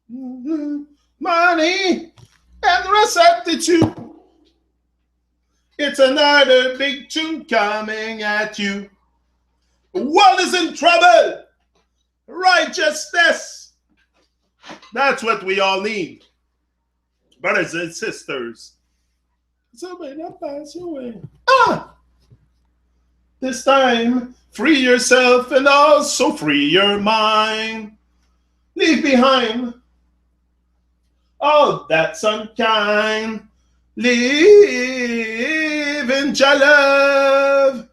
Money and receptitude. It's another big tune coming at you. The world is in trouble. Righteousness. That's what we all need. Brothers and sisters. Somebody not pass away. This time, free yourself and also free your mind. Leave behind all that's unkind. Live in your love.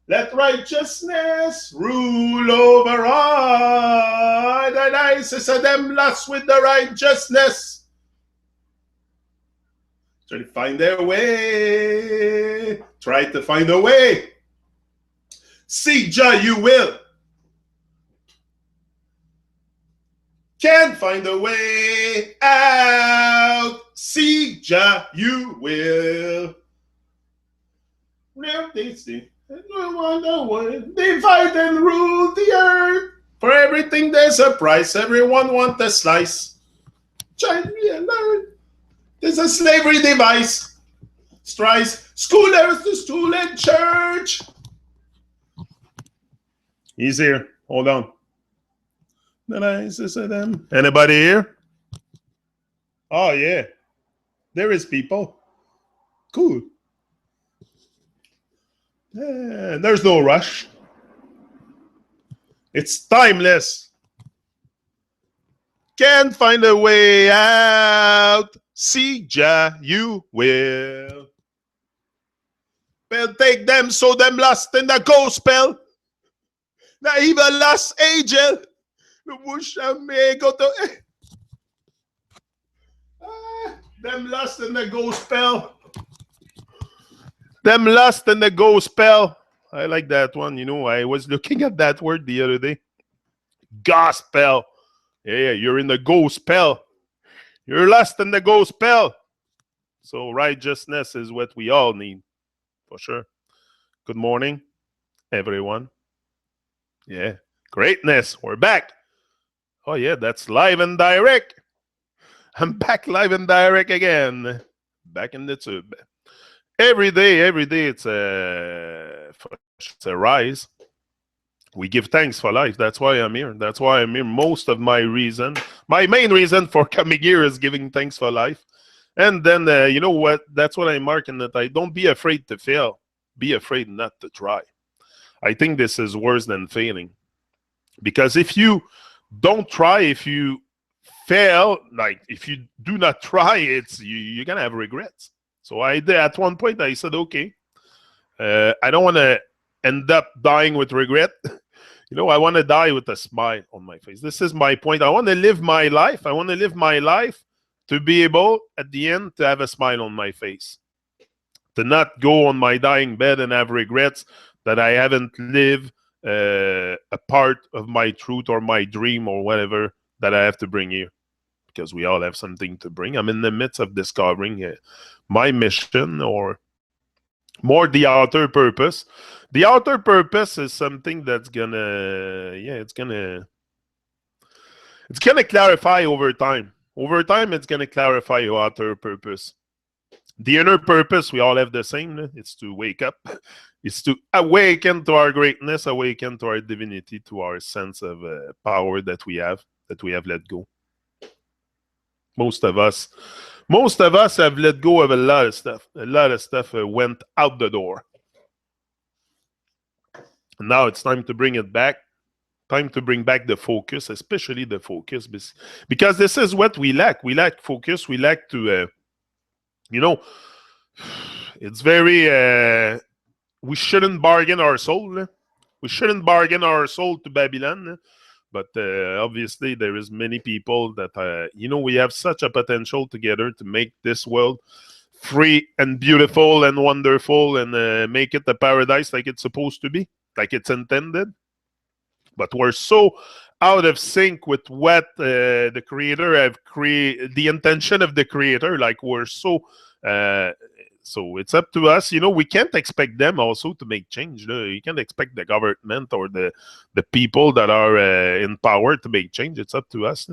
Let righteousness rule over all. The nicest of them lost with the righteousness. Try to find their way. Try to find a way. See Jah, you will. Can't find a way out. See Jah, you will. Real tasty. Divide and rule the earth. For everything there's a price. Everyone wants a slice. Try to learn. There's a slavery device. Strice. Schoolers to school and church. He's here. Hold on. The nicest of them. Anybody here? Oh, yeah. There is people. Cool. Yeah, there's no rush. It's timeless. Can't find a way out. See Jah, you will. Well, take them so them lost in the gospel. The evil lost angel. The bush may go to. Them lost in the gospel. Them lost in the gospel. I like that one. You know, I was looking at that word the other day. Gospel. Yeah, you're in the gospel. You're lost in the gospel. So righteousness is what we all need. For sure. Good morning, everyone. Yeah. Greatness. We're back. Oh, yeah, that's live and direct. I'm back live and direct again. Back in the tube. Every day, it's a rise. We give thanks for life. That's why I'm here. That's why I'm here. Most of my main reason for coming here is giving thanks for life. And then, you know what? That's what I'm marking that I don't be afraid to fail. Be afraid not to try. I think this is worse than failing. Because if you don't try, if you fail, like if you do not try, you're going to have regrets. So at one point, I said, okay, I don't want to end up dying with regret. You know, I want to die with a smile on my face. This is my point. I want to live my life. I want to live my life to be able, at the end, to have a smile on my face. To not go on my dying bed and have regrets that I haven't lived a part of my truth or my dream or whatever that I have to bring here. Because we all have something to bring. I'm in the midst of discovering my mission, or more the outer purpose. The outer purpose is something that's gonna, it's gonna clarify over time. Over time, it's gonna clarify your outer purpose. The inner purpose, we all have the same. It's to wake up. It's to awaken to our greatness, awaken to our divinity, to our sense of power that we have let go. Most of us have let go of a lot of stuff. A lot of stuff went out the door. And now it's time to bring it back. Time to bring back the focus, especially the focus. Because this is what we lack. We lack focus. We lack to, it's very, we shouldn't bargain our soul. We shouldn't bargain our soul to Babylon. But obviously, there is many people that, we have such a potential together to make this world free and beautiful and wonderful and make it a paradise like it's supposed to be, like it's intended. But we're so out of sync with what the Creator have created, the intention of the Creator. Like we're so... So it's up to us. We can't expect them also to make change. You can't expect the government or the people that are in power to make change. It's up to us.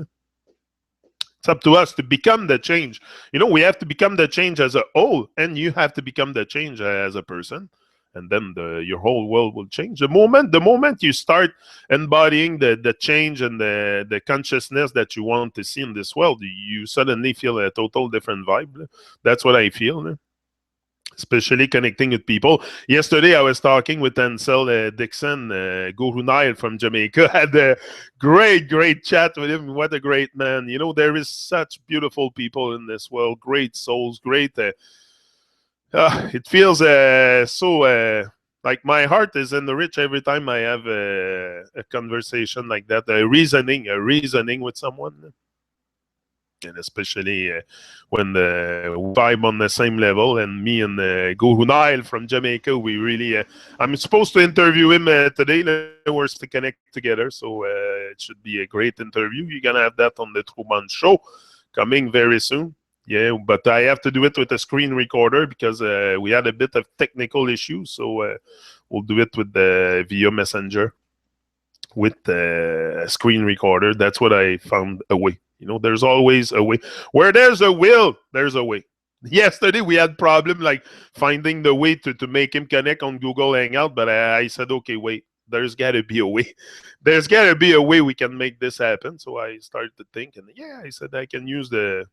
It's up to us to become the change. We have to become the change as a whole, and you have to become the change as a person, and then your whole world will change. The moment you start embodying the change and the consciousness that you want to see in this world, you suddenly feel a total different vibe. That's what I feel. Especially connecting with people. Yesterday, I was talking with Ansel Dixon, Guru Nile from Jamaica. Had a great chat with him. What a great man. There is such beautiful people in this world, great souls, great. It feels so like my heart is enriched every time I have a conversation like that, a reasoning with someone. And especially when we vibe on the same level. And me and Guru Nile from Jamaica, we really, I'm supposed to interview him today. We're supposed to connect together, so it should be a great interview. You're going to have that on the Truman Show coming very soon. Yeah, but I have to do it with a screen recorder because we had a bit of technical issues, so we'll do it with the via Messenger with the screen recorder. That's what I found a way. There's always a way. Where there's a will, there's a way. Yesterday we had problem like finding the way to make him connect on Google Hangout, but I said, okay, wait, there's got to be a way. There's got to be a way we can make this happen. So I started to think, and yeah, I said I can use the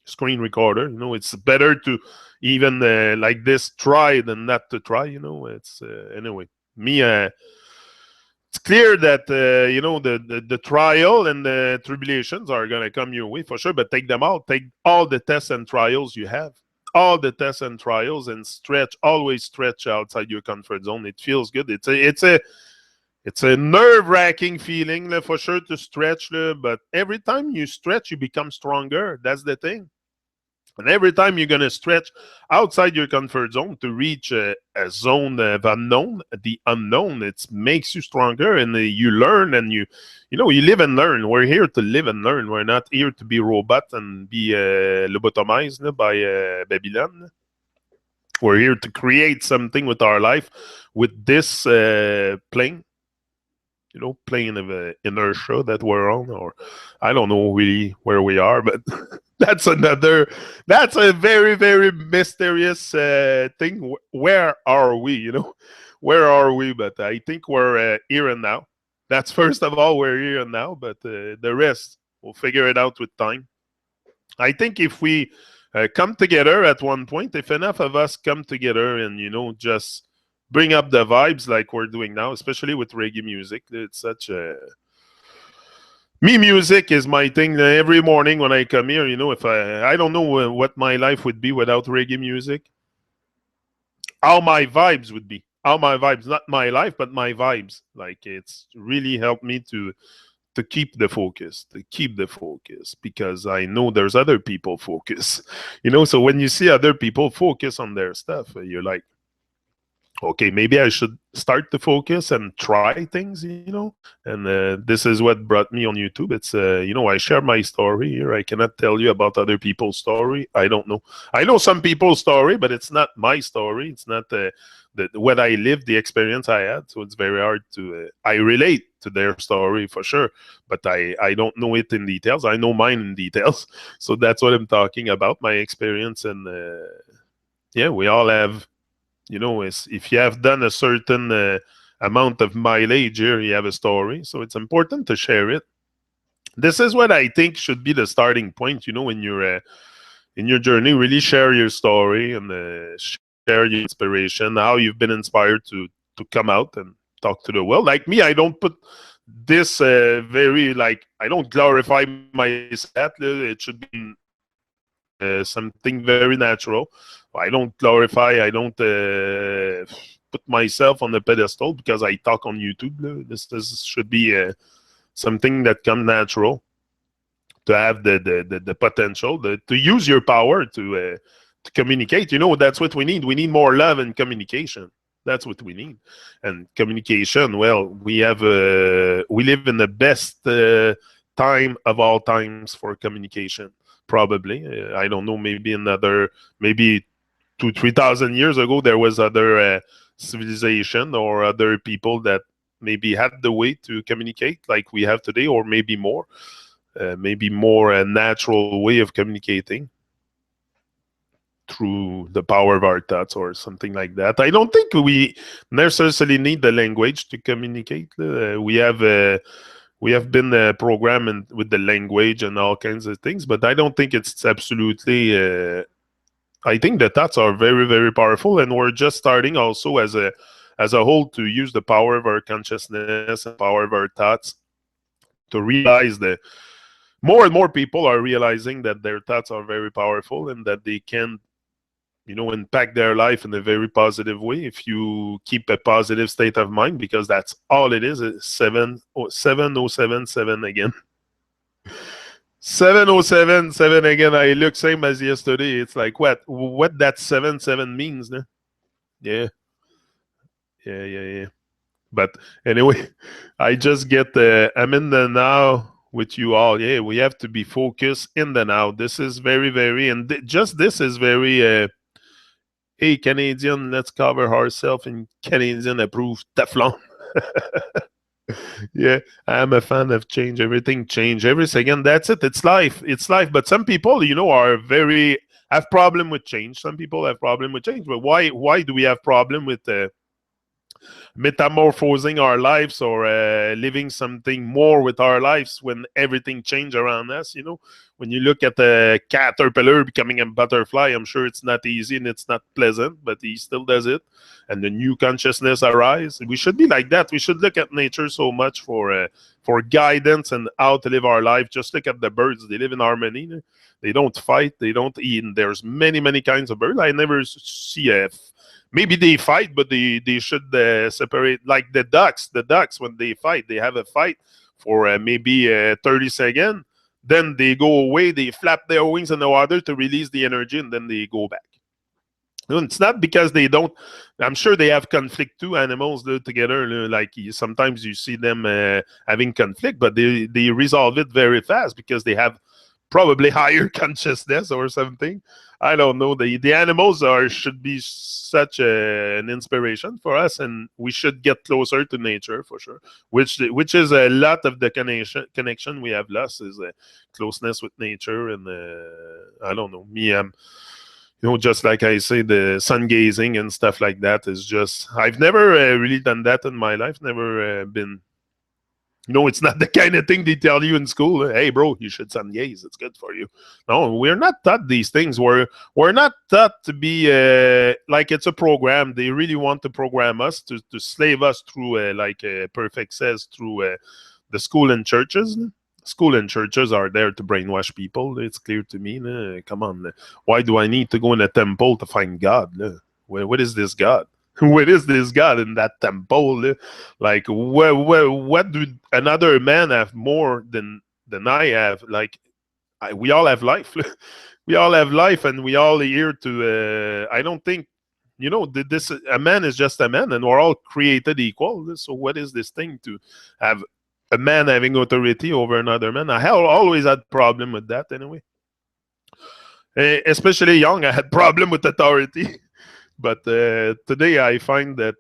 screen recorder. It's better to even like this try than not to try. It's anyway. Me, it's clear that the trial and the tribulations are going to come your way for sure, but take them all. Take all the tests and trials you have, all the tests and trials, and always stretch outside your comfort zone. It feels good. It's a nerve-wracking feeling for sure to stretch, but every time you stretch, you become stronger. That's the thing. And every time you're going to stretch outside your comfort zone to reach a zone of unknown, the unknown, it makes you stronger, and you learn, and you live and learn. We're here to live and learn. We're not here to be robot and be lobotomized by Babylon. We're here to create something with our life, with this plane of inertia that we're on, or I don't know really where we are, but that's a very, very mysterious thing. Where are we? Where are we? But I think we're here and now. That's first of all, we're here and now, but the rest, we'll figure it out with time. I think if we come together at one point, if enough of us come together and, just bring up the vibes like we're doing now, especially with reggae music. It's such a... Me, music is my thing. Every morning when I come here, if I don't know what my life would be without reggae music. How my vibes would be. How my vibes, not my life, but my vibes. Like, it's really helped me to keep the focus, because I know there's other people focus. So when you see other people focus on their stuff, you're like, okay, maybe I should start to focus and try things, And this is what brought me on YouTube. It's, I share my story here. I cannot tell you about other people's story. I don't know. I know some people's story, but it's not my story. It's not what I lived, the experience I had. So it's very hard to... I relate to their story for sure, but I don't know it in details. I know mine in details. So that's what I'm talking about, my experience. And yeah, we all have... if you have done a certain amount of mileage here, you have a story. So it's important to share it. This is what I think should be the starting point, when you're in your journey. Really share your story and share your inspiration, how you've been inspired to come out and talk to the world. Like me, I don't put this I don't glorify myself. It should be something very natural. I don't glorify, I don't put myself on the pedestal because I talk on YouTube. This should be something that comes natural, to have the potential, to use your power to communicate. That's what we need. We need more love and communication. That's what we need. And communication, well, we live in the best time of all times for communication. Probably. I don't know, maybe 2,000-3,000 years ago, there was other civilization or other people that maybe had the way to communicate like we have today, or maybe more. maybe more a natural way of communicating through the power of our thoughts or something like that. I don't think we necessarily need the language to communicate. We have been programmed with the language and all kinds of things, but I don't think it's absolutely. I think the thoughts are very, very powerful, and we're just starting also as a whole to use the power of our consciousness and power of our thoughts to realize that more and more people are realizing that their thoughts are very powerful and that they can impact their life in a very positive way if you keep a positive state of mind, because that's all it is. It's 7:07:7 again. 7:07:7 again. I look same as yesterday. It's like what that 7:7 means, né? Yeah. Yeah. But anyway, I just get I'm in the now with you all. Yeah, we have to be focused in the now. This is very, very, and just this is very. Hey, Canadian, let's cover ourselves in Canadian approved Teflon. Yeah, I'm a fan of change. Everything change every second. That's it. It's life. It's life. But some people, are very have problem with change. Some people have problem with change. But why do we have problem with metamorphosing our lives or living something more with our lives when everything changed around us? When you look at a caterpillar becoming a butterfly, I'm sure it's not easy and it's not pleasant, but he still does it, and the new consciousness arise. We should be like that. We should look at nature so much for guidance and how to live our life. Just look at the birds. They live in harmony. They don't fight. They don't eat. And there's many kinds of birds. I never see maybe they fight, but they should separate. Like the ducks. The ducks, when they fight, they have a fight for maybe 30 seconds. Then they go away. They flap their wings in the water to release the energy, and then they go back. It's not because they don't. I'm sure they have conflict too. Animals together, like sometimes you see them having conflict, but they resolve it very fast because they have probably higher consciousness or something. I don't know. The animals should be such an inspiration for us, and we should get closer to nature for sure. Which is a lot of the connection we have lost is closeness with nature, and I don't know. Me, just like I say, the sun gazing and stuff like that is just. I've never really done that in my life. Never been. It's not the kind of thing they tell you in school. Hey, bro, you should sun gaze. It's good for you. No, we're not taught these things. We're not taught to be like it's a program. They really want to program us to slave us through, like Perfect says, through the school and churches. School and churches are there to brainwash people. It's clear to me. Come on. Why do I need to go in a temple to find God? What is this God? What is this God in that temple? Like, what do another man have more than I have? Like, we all have life. We all have life, and we all here to. I don't think, this a man is just a man, and we're all created equal. So, what is this thing to have a man having authority over another man? I always had problem with that anyway. Especially young, I had problem with authority. But today I find that,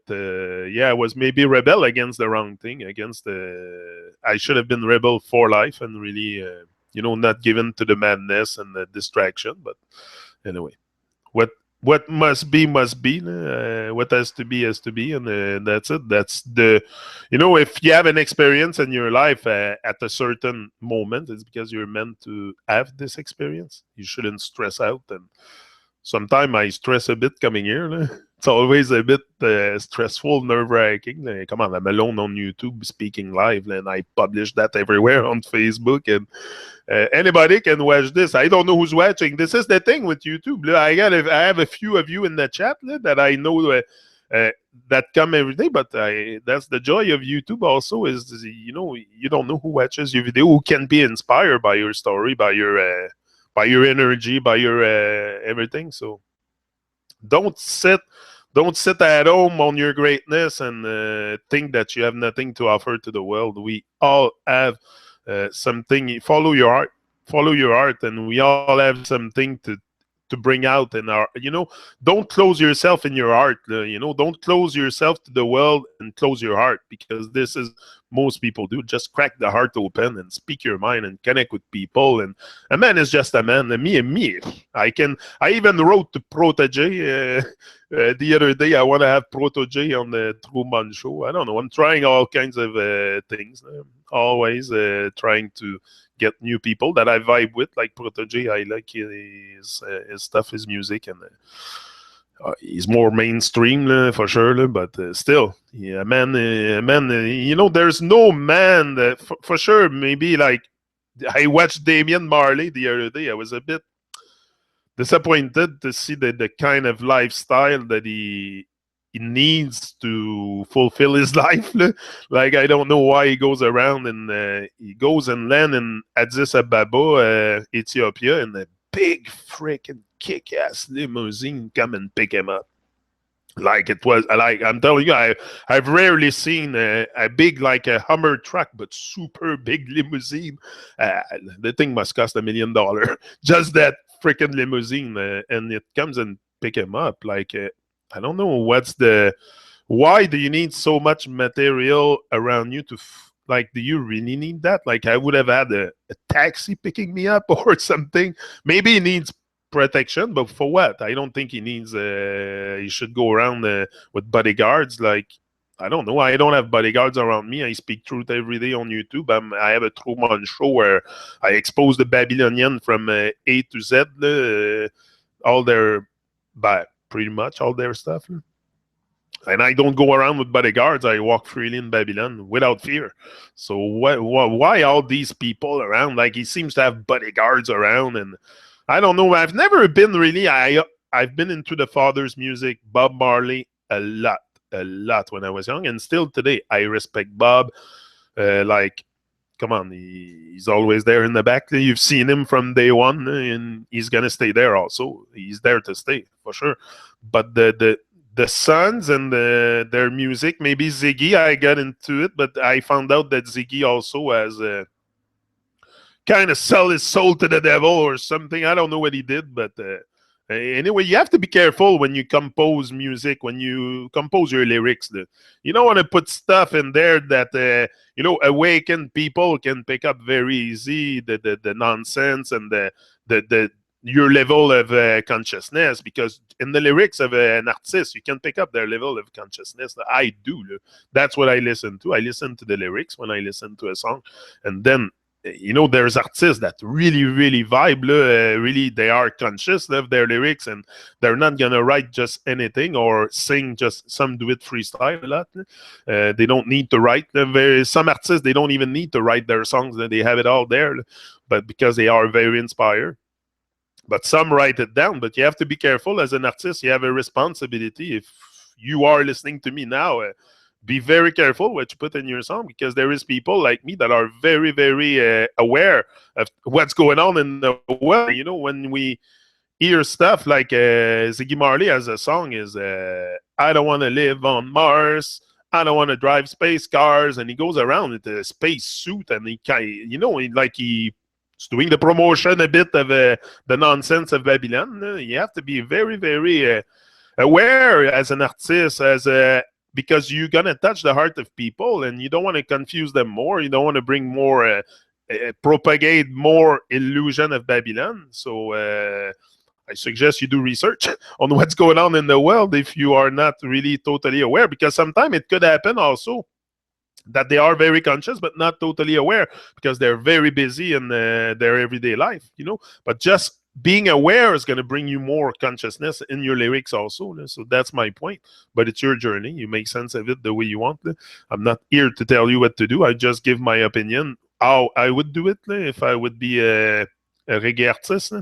I was maybe rebel against the wrong thing. I should have been rebel for life and really, not given to the madness and the distraction. But anyway, what must be, must be. What has to be, and that's it. That's if you have an experience in your life at a certain moment, it's because you're meant to have this experience. You shouldn't stress out. And sometimes I stress a bit coming here. It's always a bit stressful, nerve-wracking. Come on, I'm alone on YouTube speaking live, and I publish that everywhere on Facebook, and anybody can watch this. I don't know who's watching. This is the thing with YouTube. I have a few of you in the chat that I know that come every day, but that's the joy of YouTube also is, you don't know who watches your video, who can be inspired by your story, by your energy, by your everything. So don't sit at home on your greatness and think that you have nothing to offer to the world. We all have something. Follow your heart, and we all have something to bring out in our. Don't close yourself in your heart. Don't close yourself to the world and close your heart, because this is most people do. Just crack the heart open and speak your mind and connect with people. And a man is just a man. And me. I even wrote to Protege the other day. I want to have Protege on the Truman Show. I don't know. I'm trying all kinds of things. Always trying to get new people that I vibe with, like Protege. I like his stuff, his music, and he's more mainstream for sure. But still, yeah, man. There's no man that, for sure. Maybe like I watched Damian Marley the other day. I was a bit disappointed to see the kind of lifestyle that he needs to fulfill his life. Like I don't know why he goes around and he goes and land in Addis Ababa, Ethiopia, in a big freaking kick-ass limousine come and pick him up. Like it was like I'm telling you, I've rarely seen a big like a Hummer truck, but super big limousine. The thing must cost $1 million, just that freaking limousine, and it comes and pick him up. Like I don't know why do you need so much material around you to like? Do you really need that? Like I would have had a taxi picking me up or something. Maybe he needs protection, but for what? I don't think he needs. He should go around with bodyguards. Like I don't know. I don't have bodyguards around me. I speak truth every day on YouTube. I have a Truman Show where I expose the Babylonian from A to Z, all their, pretty much all their stuff. And I don't go around with bodyguards. I walk freely in Babylon without fear. So why all these people around? Like he seems to have bodyguards around, and I don't know. I've never been really. I've been into the father's music, Bob Marley, a lot when I was young, and still today I respect Bob. Like, come on, he's always there in the back. You've seen him from day one, and he's gonna stay there. Also, he's there to stay for sure. But the sons and their music, maybe Ziggy, I got into it, but I found out that Ziggy also has kind of sell his soul to the devil or something. I don't know what he did, but anyway, you have to be careful when you compose music, when you compose your lyrics. You don't want to put stuff in there that awakened people can pick up very easy. The nonsense and the your level of consciousness, because in the lyrics of an artist, you can pick up their level of consciousness. I do. That's what I listen to. I listen to the lyrics when I listen to a song, and then there's artists that really, really vibe. Really, they are conscious of their lyrics, and they're not gonna write just anything or sing just some do it freestyle a lot. They don't need to write. Some artists, they don't even need to write their songs. They have it all there, but because they are very inspired. But some write it down. But you have to be careful as an artist. You have a responsibility. If you are listening to me now, be very careful what you put in your song, because there is people like me that are very, very aware of what's going on in the world. When we hear stuff like Ziggy Marley as a song is, I don't want to live on Mars. I don't want to drive space cars. And he goes around with a space suit, and he's doing the promotion a bit of the nonsense of Babylon. You have to be very, very aware as an artist, because you're going to touch the heart of people, and you don't want to confuse them more. You don't want to bring more, propagate more illusion of Babylon. So I suggest you do research on what's going on in the world if you are not really totally aware, because sometimes it could happen also that they are very conscious but not totally aware because they're very busy in their everyday life, But just being aware is going to bring you more consciousness in your lyrics also. So that's my point. But it's your journey. You make sense of it the way you want. I'm not here to tell you what to do. I just give my opinion how I would do it if I would be a reggae artist.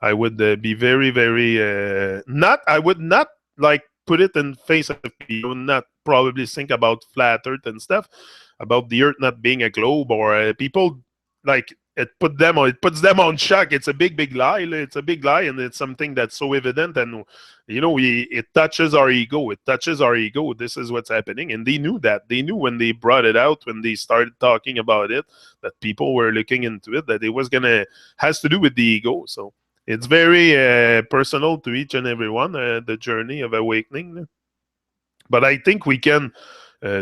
I would be very, very I would not like put it in face of people, not probably think about flat earth and stuff, about the earth not being a globe, or people like it puts them on shock. It's a big lie. It's a big lie, and it's something that's so evident, and it touches our ego. This is what's happening, and they knew that. They knew when they brought it out, when they started talking about it, that people were looking into it, that it has to do with the ego. So it's very personal to each and every one, the journey of awakening. But I think we can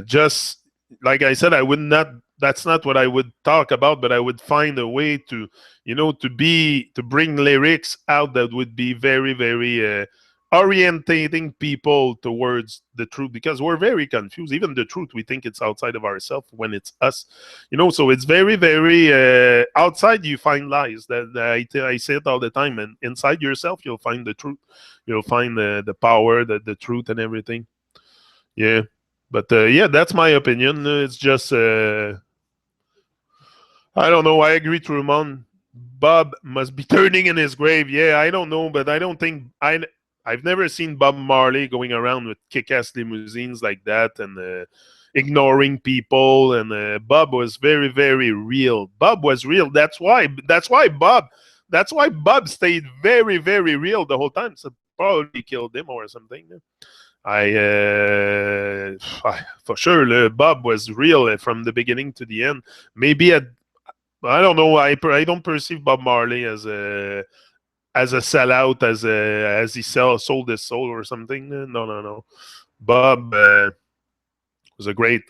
just like I said, I would not. That's not what I would talk about, but I would find a way to, to bring lyrics out that would be very, very orientating people towards the truth, because we're very confused. Even the truth, we think it's outside of ourselves when it's us, So it's very, very outside. You find lies. I say it all the time, and inside yourself, you'll find the truth. You'll find the power, the truth, and everything. Yeah. But yeah, that's my opinion. It's just I don't know. I agree, Truman. Bob must be turning in his grave. Yeah, I don't know, but I don't think I've never seen Bob Marley going around with kick-ass limousines like that and ignoring people. And Bob was very, very real. Bob was real. That's why Bob stayed very, very real the whole time. So probably killed him or something. For sure, Bob was real from the beginning to the end. Maybe I don't know. I don't perceive Bob Marley as a sellout, as he sold his soul or something. No, no, no. Bob was a great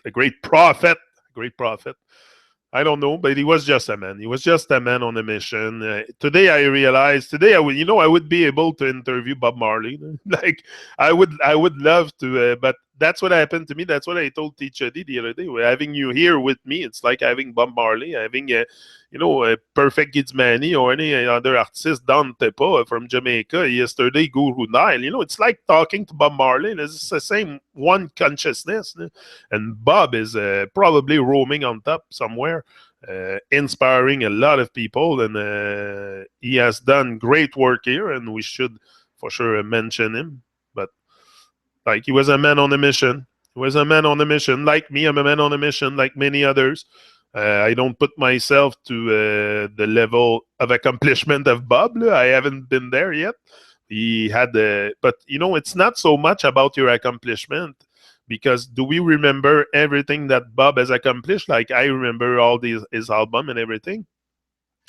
prophet, great prophet. I don't know, but he was just a man. He was just a man on a mission. Today, I realized. Today, I would be able to interview Bob Marley. Like, I would love to. But that's what happened to me. That's what I told Teacher D the other day. We're having you here with me. It's like having Bob Marley, having a Perfect Gidsmani or any other artist, Don Tepa from Jamaica. Yesterday, Guru Nile. It's like talking to Bob Marley. It's the same one consciousness. And Bob is probably roaming on top somewhere, inspiring a lot of people. And he has done great work here, and we should for sure mention him. But like, he was a man on a mission. He was a man on a mission. Like me, I'm a man on a mission, like many others. I don't put myself to the level of accomplishment of Bob. I haven't been there yet. He had but it's not so much about your accomplishment, because do we remember everything that Bob has accomplished? Like, I remember all his album and everything,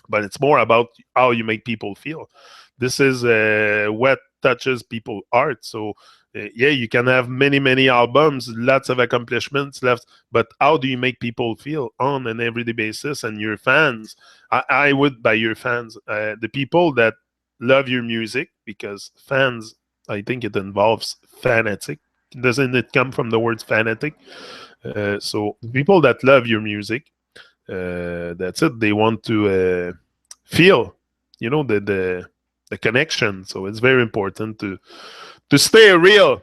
but it's more about how you make people feel. This is what touches people's heart. So yeah, you can have many, many albums, lots of accomplishments left, but how do you make people feel on an everyday basis? And your fans, I would, by your fans, the people that love your music, because fans, I think it involves fanatic. Doesn't it come from the word fanatic? So the people that love your music, that's it. They want to feel, the connection. So it's very important to stay real.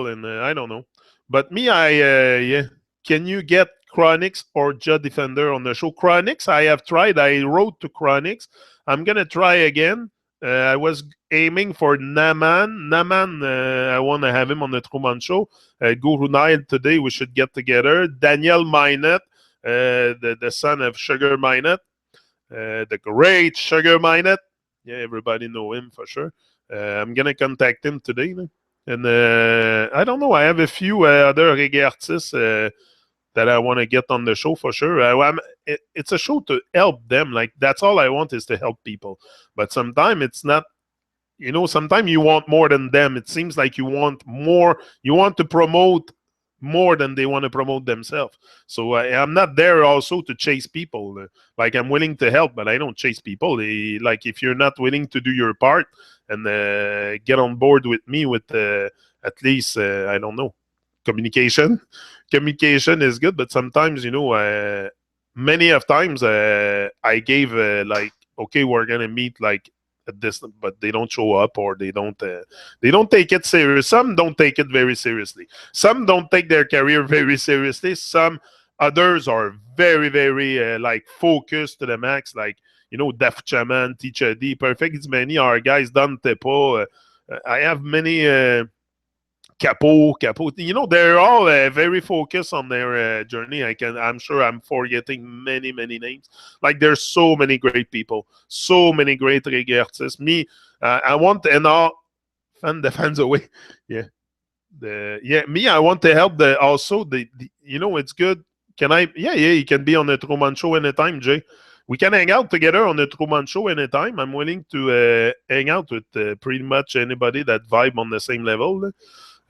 And I don't know, but me, yeah. Can you get Chronix or Jah Defender on the show? Chronix, I have tried. I wrote to Chronix. I'm gonna try again. I was aiming for Naman. I want to have him on the Truman Show. Guru Nile, today we should get together. Daniel Minette, the son of Sugar Minette, the great Sugar Minette. Yeah, everybody know him for sure. I'm gonna contact him today, and I don't know. I have a few other reggae artists that I want to get on the show for sure. It's a show to help them. Like, that's all I want, is to help people. But sometimes it's not. Sometimes you want more than them. It seems like you want more. You want to promote more than they want to promote themselves. So I'm not there also to chase people. Like, I'm willing to help, but I don't chase people. Like, if you're not willing to do your part and get on board with me with at least, I don't know, communication. Communication is good, but sometimes, many of times I gave like, okay, we're gonna meet like at this, but they don't show up, or they don't take it serious. Some don't take it very seriously. Some don't take their career very seriously. Some others are very, very like focused to the max, like Def Chaman, Teacher D, Perfect Gidsmani, our guys, Don Tepa. I have many. Capo. They're all very focused on their journey. I'm sure I'm forgetting many, many names. Like, there's so many great people, so many great reggae artists. Me, I want, and all fan the fans away. Yeah, me, I want to help also it's good. Can I? Yeah, you can be on the Truman Show anytime, Jay. We can hang out together on the Truman Show anytime. I'm willing to hang out with pretty much anybody that vibe on the same level.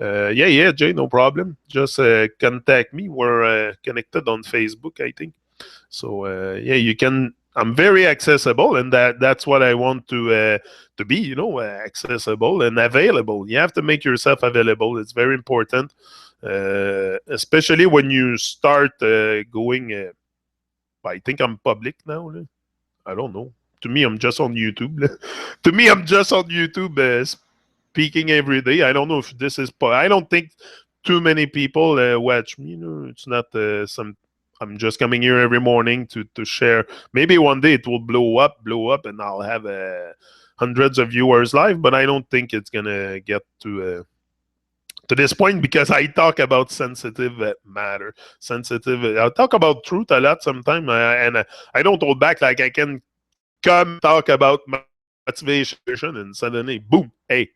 Yeah, Jay, no problem. Just contact me. We're connected on Facebook, I think. So yeah, you can. I'm very accessible, and that's what I want to be. Accessible and available. You have to make yourself available. It's very important, especially when you start going. I think I'm public now. I don't know. To me, I'm just on YouTube. To me, I'm just on YouTube speaking every day. I don't know if this is. I don't think too many people watch me. It's not some. I'm just coming here every morning to share. Maybe one day it will blow up, and I'll have hundreds of viewers live. But I don't think it's gonna get to this point because I talk about sensitive matter, sensitive. I'll talk about truth a lot sometimes, and I don't hold back. Like I can come and talk about motivation, and suddenly, boom, hey,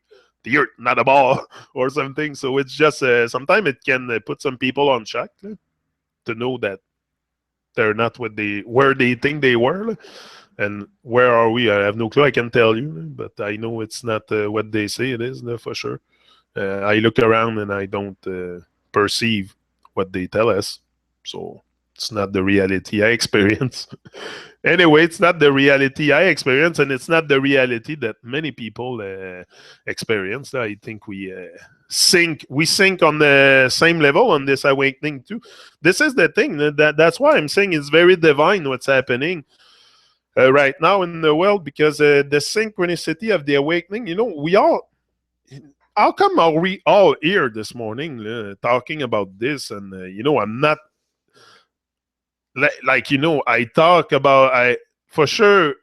the earth, not a ball, or something. So it's just sometimes it can put some people on shock to know that they're not what they where they think they were. And where are we? I have no clue. I can tell you, but I know it's not what they say it is for sure. I look around and I don't perceive what they tell us. So it's not the reality I experience. Anyway, it's not the reality I experience, and it's not the reality that many people experience. I think we sync on the same level on this awakening too. This is the thing that's why I'm saying it's very divine what's happening right now in the world, because the synchronicity of the awakening. We all. How come are we all here this morning talking about this? And I'm not I talk about I for sure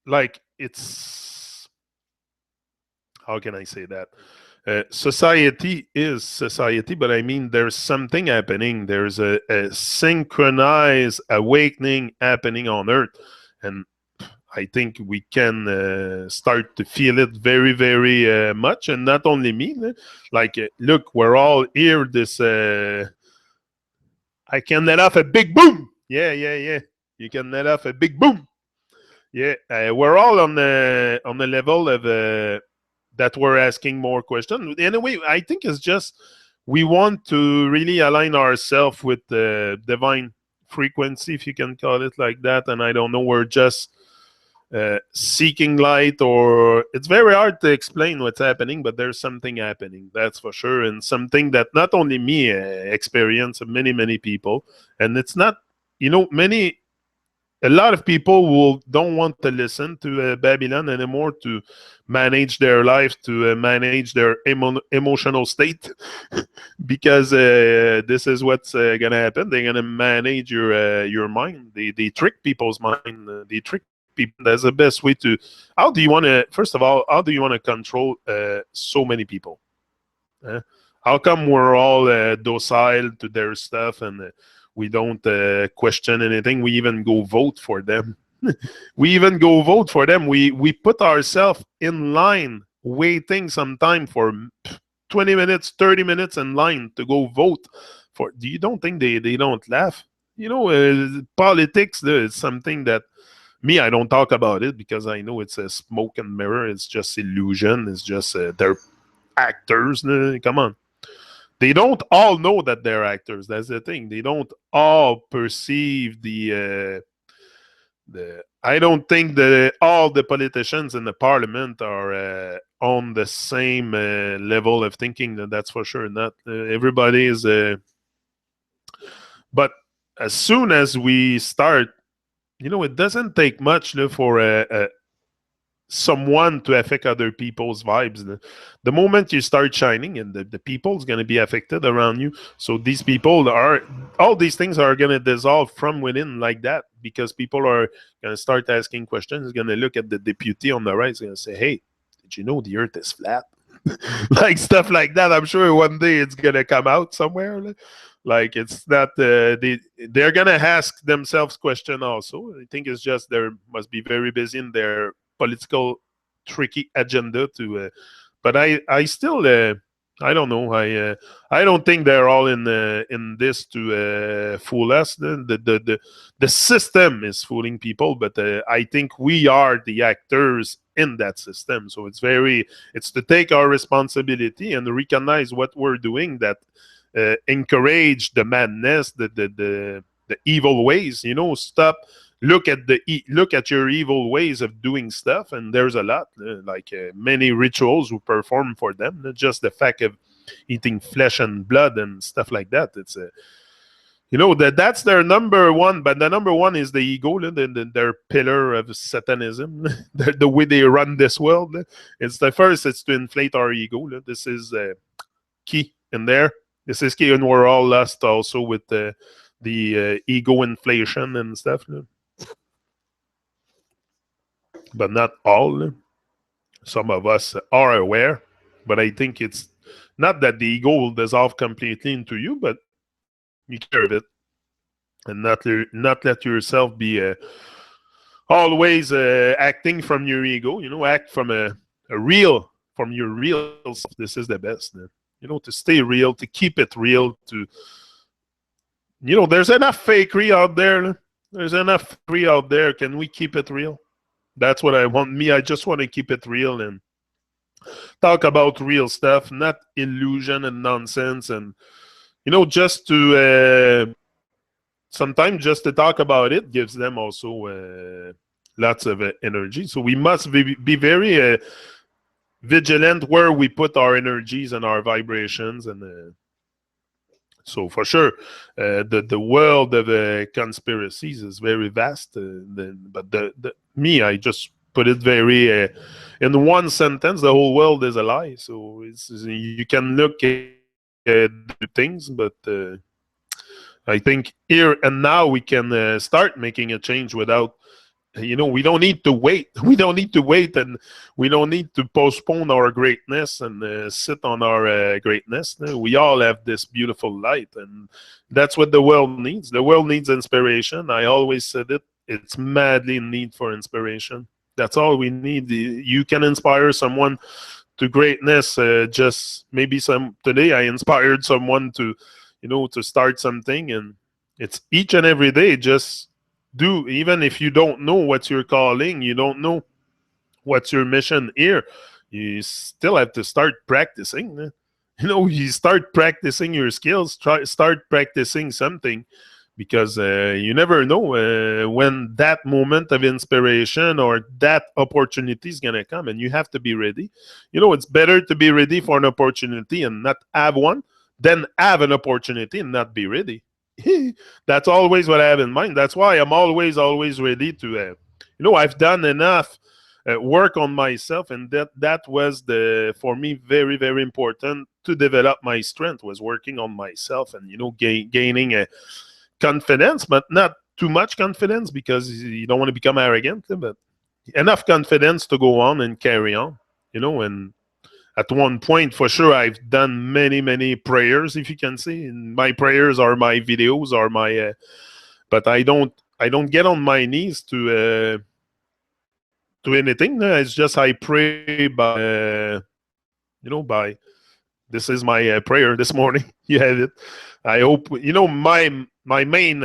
like it's how can I say that? Society is society, but I mean there's something happening. There's a synchronized awakening happening on Earth, and I think we can start to feel it very, very much, and not only me. Like, look, we're all here. I can let off a big boom. Yeah, yeah, yeah. You can let off a big boom. Yeah, we're all on the level of that we're asking more questions. Anyway, I think it's just we want to really align ourselves with the divine frequency, if you can call it like that. And I don't know, we're just seeking light, or it's very hard to explain what's happening, but there's something happening, that's for sure, and something that not only me experience, many people. And it's not, a lot of people will don't want to listen to Babylon anymore to manage their life, to manage their emotional state, because this is what's gonna happen. They're gonna manage your mind. They trick people's mind. They trick people. That's the best way to. How do you want to? First of all, how do you want to control so many people? How come we're all docile to their stuff, and we don't question anything? We even go vote for them. We even go vote for them. We put ourselves in line, waiting some time for 20 minutes, 30 minutes in line to go vote for. Do you don't think they don't laugh? Politics is something that me, I don't talk about it because I know it's a smoke and mirror. It's just illusion. It's just they're actors. Come on. They don't all know that they're actors. That's the thing. They don't all perceive the. I don't think that all the politicians in the parliament are on the same level of thinking. That's for sure. Not everybody is. But as soon as we start, it doesn't take much for someone to affect other people's vibes. The moment you start shining, and the people's going to be affected around you. So these people all these things are going to dissolve from within like that, because people are going to start asking questions, going to look at the deputy on the right, going to say, hey, did you know the earth is flat? Like stuff like that. I'm sure one day it's going to come out somewhere. Like it's not they're gonna ask themselves question also. I think it's just they must be very busy in their political tricky agenda to. But I still I don't know. I don't think they're all in this to fool us. The system is fooling people, but I think we are the actors in that system. So it's to take our responsibility and recognize what we're doing that encourage the madness, the evil ways. Stop. Look at your evil ways of doing stuff, and there's a lot like many rituals we perform for them. Not just the fact of eating flesh and blood and stuff like that. It's that's their number one, but the number one is the ego, their pillar of satanism, the way they run this world. It's the first. It's to inflate our ego. This is key in there. This is key, and we're all lost also with the ego inflation and stuff. But not all. Some of us are aware, but I think it's not that the ego will dissolve completely into you, but you care of it and not let yourself be always acting from your ego. Act from from your real self. This is the best. To stay real, to keep it real. There's enough fakery out there. There's enough fakery out there. Can we keep it real? That's what I want. I just want to keep it real and talk about real stuff, not illusion and nonsense. And just to sometimes just to talk about it gives them also lots of energy. So we must be very vigilant where we put our energies and our vibrations. And so for sure, the world of conspiracies is very vast. But I just put it very in one sentence. The whole world is a lie. So you can look at things, but I think here and now we can start making a change without. We don't need to wait. We don't need to wait, and we don't need to postpone our greatness and sit on our greatness. We all have this beautiful light, and that's what the world needs. The world needs inspiration. I always said it. It's madly in need for inspiration. That's all we need. You can inspire someone to greatness. Just maybe today I inspired someone to start something, and it's each and every day. Just do, even if you don't know what's your calling, you don't know what's your mission here, you still have to start practicing. You start practicing your skills, start practicing something, because you never know when that moment of inspiration or that opportunity is going to come, and you have to be ready. It's better to be ready for an opportunity and not have one than have an opportunity and not be ready. That's always what I have in mind. That's why I'm always ready to I've done enough work on myself, and that was for me very, very important to develop my strength, was working on myself and gaining a confidence, but not too much confidence, because you don't want to become arrogant, but enough confidence to go on and carry on. And at one point, for sure, I've done many, many prayers, if you can see. And my prayers are my videos, are my. But I don't get on my knees to anything. It's just I pray by. This is my prayer this morning. You had it. I hope my main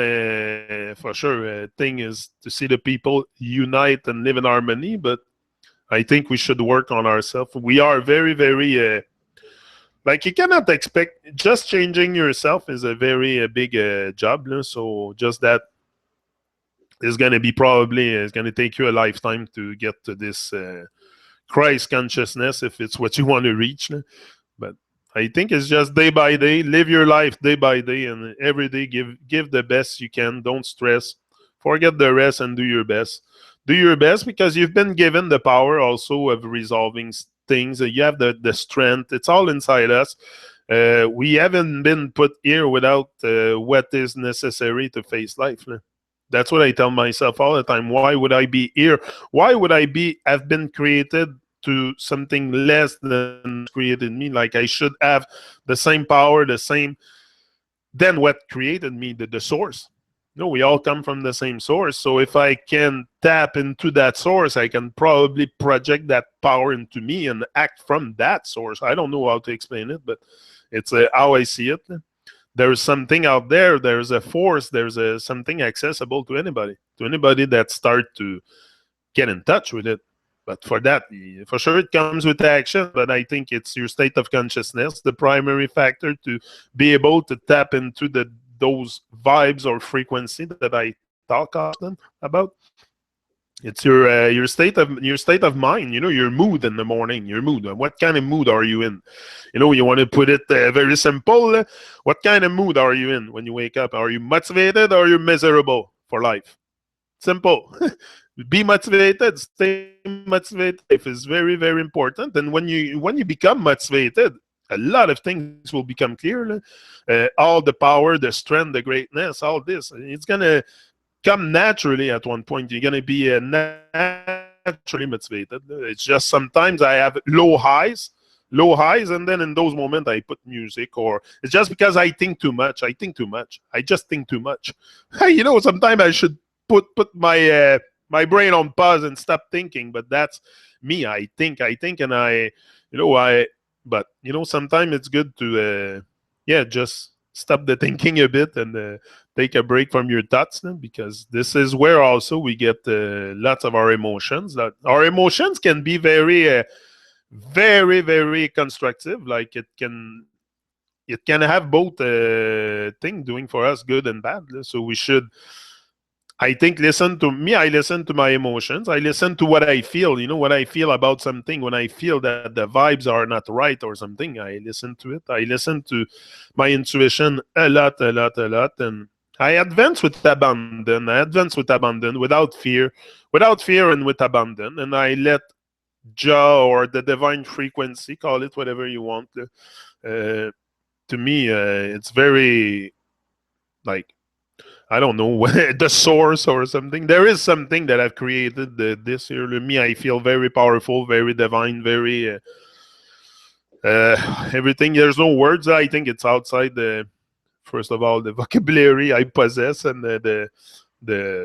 for sure thing is to see the people unite and live in harmony, but I think we should work on ourselves. We are very, very you cannot expect just changing yourself is a very big job. So just that is going to be probably it's going to take you a lifetime to get to this Christ consciousness, if it's what you want to reach. But I think it's just day by day, live your life day by day, and every day give the best you can. Don't stress. Forget the rest and do your best. Do your best, because you've been given the power also of resolving things. You have the strength. It's all inside us. We haven't been put here without what is necessary to face life. That's what I tell myself all the time. Why would I be here? Why would have been created to something less than created me? Like I should have the same power, the same than what created me, the source. No, we all come from the same source. So if I can tap into that source, I can probably project that power into me and act from that source. I don't know how to explain it, but it's how I see it. There's something out there. There's a force. There's something accessible to anybody that start to get in touch with it. But for that, for sure, it comes with action. But I think it's your state of consciousness, the primary factor to be able to tap into those vibes or frequency that I talk often about. It's your state of mind. You know, your mood in the morning. Your mood. What kind of mood are you in? You know, you want to put it very simple. What kind of mood are you in when you wake up? Are you motivated or are you miserable for life? Simple. Be motivated. Stay motivated. Life is very, very important. And when you become motivated, a lot of things will become clear. All the power, the strength, the greatness, all this. It's gonna come naturally at one point. You're gonna be naturally motivated. It's just sometimes I have low highs, and then in those moments I put music, or it's just because I think too much. I just think too much. You know, sometimes I should put my brain on pause and stop thinking. But that's me. I think, and you know, But you know, sometimes it's good to, just stop the thinking a bit and take a break from your thoughts, because this is where also we get lots of our emotions. That our emotions can be very, very, very constructive. Like it can have both thing doing for us, good and bad. So we should, I think, listen to me. I listen to my emotions. I listen to what I feel. You know, what I feel about something. When I feel that the vibes are not right or something, I listen to it. I listen to my intuition a lot, a lot, a lot. And I advance with abandon. I advance with abandon, without fear and with abandon. And I let Jah or the divine frequency, call it whatever you want. To me, it's very, like, I don't know, the source or something. There is something that I've created this year. Me, I feel very powerful, very divine, very everything. There's no words. I think it's outside first of all, the vocabulary I possess, and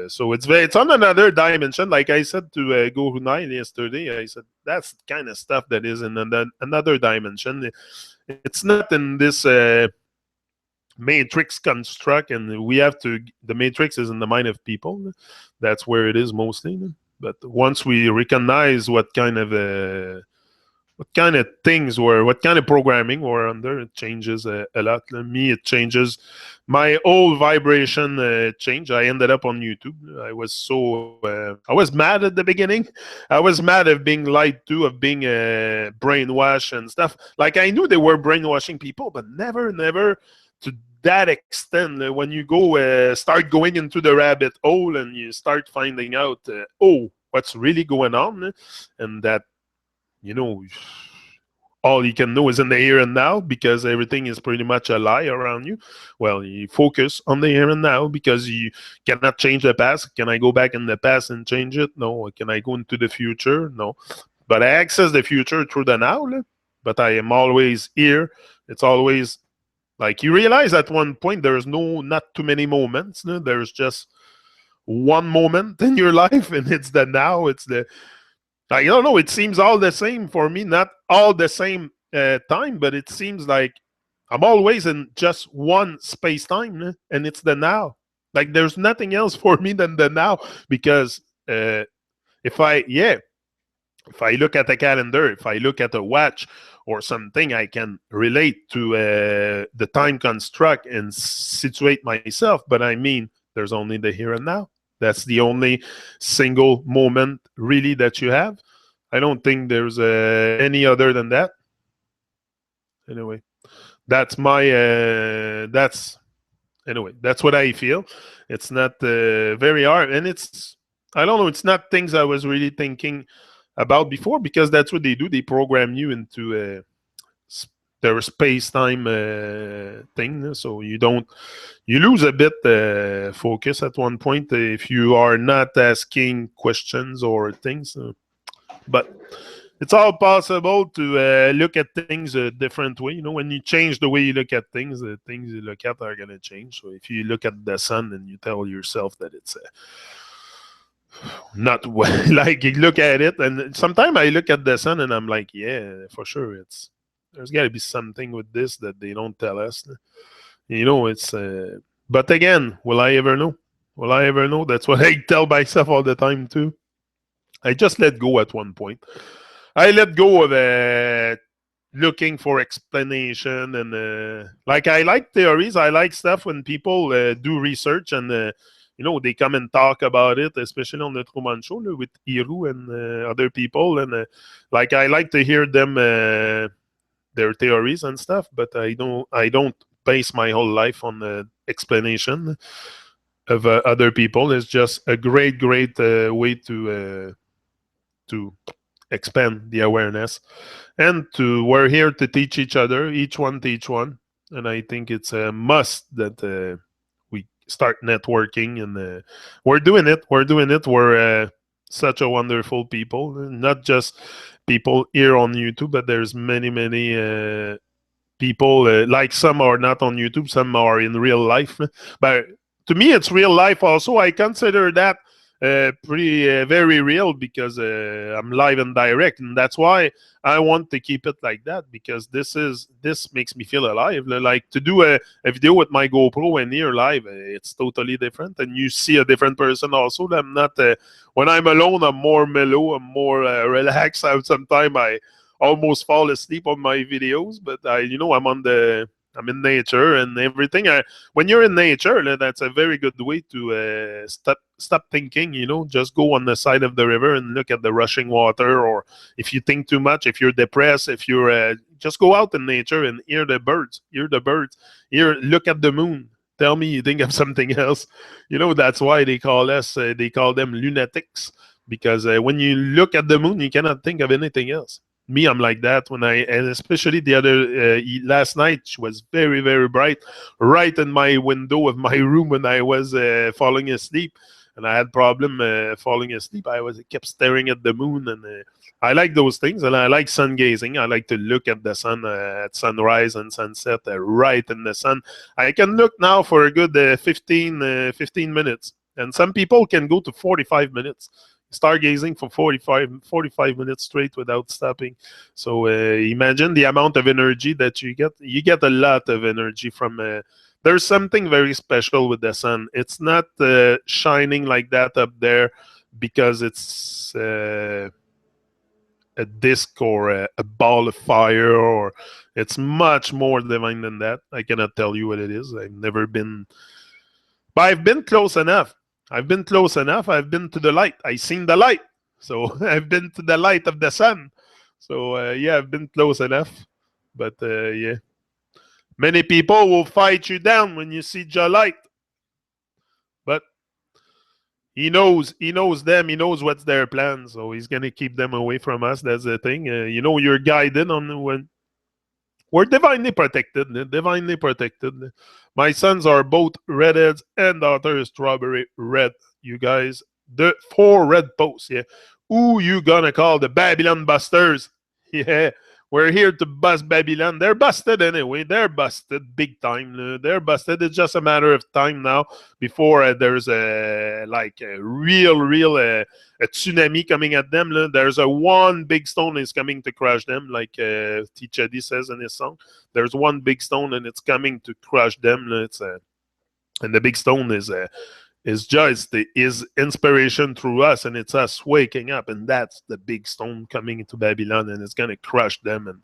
so it's on another dimension. Like I said to Guru Nile yesterday, I said that's kind of stuff that is in another dimension. It's not in this matrix construct, and we have to, the matrix is in the mind of people. That's where it is mostly. But once we recognize what kind of things were, what kind of programming were under, it changes a lot. Me, it changes my whole vibration. Change. I ended up on YouTube. I was I was mad at the beginning. I was mad of being lied to, of being brainwashed and stuff. Like, I knew they were brainwashing people, but never to that extent. When you go start going into the rabbit hole and you start finding out, what's really going on, and that, you know, all you can know is in the here and now, because everything is pretty much a lie around you. Well, you focus on the here and now, because you cannot change the past. Can I go back in the past and change it? No. Can I go into the future? No. But I access the future through the now. But I am always here. It's always like, you realize at one point there's not too many moments. There's just one moment in your life, and it's the now. It's the, I don't know, it seems all the same for me. Not all the same time, but it seems like I'm always in just one space-time, and it's the now. Like, there's nothing else for me than the now, because if I look at a calendar, if I look at a watch or something, I can relate to the time construct and situate myself. But I mean, there's only the here and now. That's the only single moment really that you have. I don't think there's any other than that. Anyway, that's my that's what I feel. It's not very hard, and it's, I don't know, it's not things I was really thinking about before, because that's what they do. They program you into their space-time thing, so you lose a bit focus at one point if you are not asking questions or things. But it's all possible to look at things a different way. When you change the way you look at things, the things you look at are going to change. So if you look at the sun and you tell yourself that it's not like you look at it, and sometimes I look at the sun and I'm like, yeah, for sure, there's got to be something with this that they don't tell us. It's. But again, will I ever know? Will I ever know? That's what I tell myself all the time too. I just let go at one point. I let go of looking for explanation and like I like theories. I like stuff when people do research and they come and talk about it, especially on the Truman Show with Hiru and other people. And like I like to hear them their theories and stuff, but I don't base my whole life on the explanation of other people. It's just a great way to expand the awareness, and we're here to teach each other, each one teach one. And I think it's a must that we start networking, and we're such a wonderful people, not just people here on YouTube, but there's many people, like some are not on YouTube, some are in real life. But to me, it's real life also. I consider that pretty very real, because I'm live and direct, and that's why I want to keep it like that, because this makes me feel alive. Like to do a video with my GoPro and here live, it's totally different, and you see a different person also. I'm not when I'm alone, I'm more mellow, I'm more relaxed. Sometimes I almost fall asleep on my videos, but I'm in nature and everything. When you're in nature, that's a very good way to stop thinking. Just go on the side of the river and look at the rushing water. Or if you think too much, if you're depressed, if you're just go out in nature and hear the birds. Look at the moon. Tell me you think of something else. That's why they call them lunatics, because when you look at the moon, you cannot think of anything else. Me, I'm like that and especially the other last night, she was very, very bright right in my window of my room when I was falling asleep, and I had problem falling asleep. Kept staring at the moon, and I like those things, and I like sun gazing. I like to look at the sun at sunrise and sunset right in the sun. I can look now for a good 15 minutes, and some people can go to 45 minutes. Stargazing for 45 minutes straight without stopping. So imagine the amount of energy that you get. You get a lot of energy from there's something very special with the sun. It's not shining like that up there because it's a disc or a ball of fire, or it's much more divine than that. I cannot tell you what it is. I've never been, but I've been close enough. I've been close enough. I've been to the light. I've seen the light. So I've been to the light of the sun. So yeah, I've been close enough. But yeah, many people will fight you down when you see the light. But he knows them. He knows what's their plan. So he's gonna keep them away from us. That's the thing. You're guided on when. We're divinely protected. Divinely protected. My sons are both redheads and daughter is strawberry red. You guys, the 4 red posts. Yeah. Who you gonna call the Babylon busters? Yeah. We're here to bust Babylon. They're busted anyway. They're busted big time. They're busted. It's just a matter of time now before there's a real a tsunami coming at them. There's one big stone is coming to crush them, like Tichadi says in his song. There's one big stone and it's coming to crush them. And the big stone is just is inspiration through us, and it's us waking up, and that's the big stone coming into Babylon, and it's gonna crush them. And